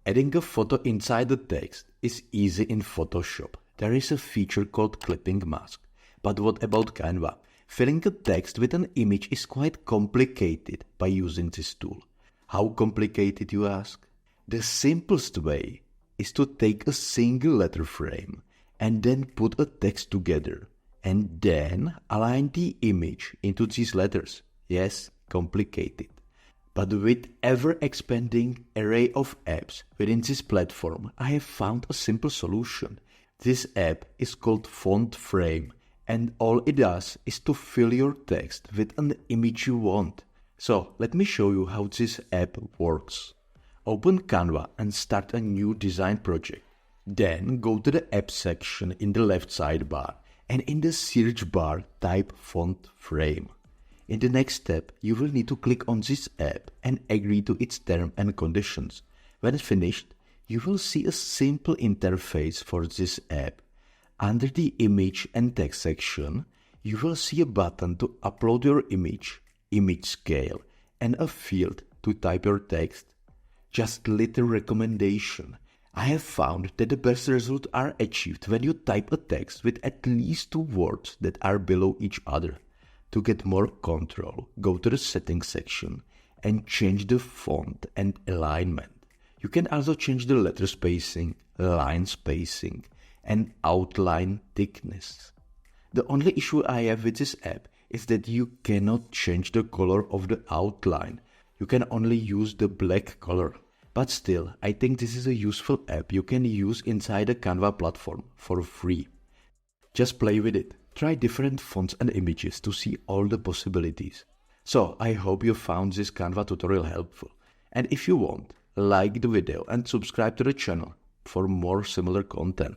Adding a photo inside the text is easy in Photoshop. There is a feature called clipping mask. But what about Canva? Filling a text with an image is quite complicated by using this tool. How complicated, you ask? The simplest way is to take a single letter frame and then put a text together and then align the image into these letters. Yes, complicated. But with ever-expanding array of apps within this platform, I have found a simple solution. This app is called FontFrame, and all it does is to fill your text with an image you want. So let me show you how this app works. Open Canva and start a new design project. Then go to the app section in the left sidebar and in the search bar type FontFrame. In the next step, you will need to click on this app and agree to its terms and conditions. When finished, you will see a simple interface for this app. Under the image and text section, you will see a button to upload your image scale, and a field to type your text. Just little recommendation. I have found that the best results are achieved when you type a text with at least 2 words that are below each other. To get more control, go to the settings section and change the font and alignment. You can also change the letter spacing, line spacing, and outline thickness. The only issue I have with this app is that you cannot change the color of the outline. You can only use the black color. But still, I think this is a useful app you can use inside the Canva platform for free. Just play with it. Try different fonts and images to see all the possibilities. So, I hope you found this Canva tutorial helpful. And if you want, like the video and subscribe to the channel for more similar content.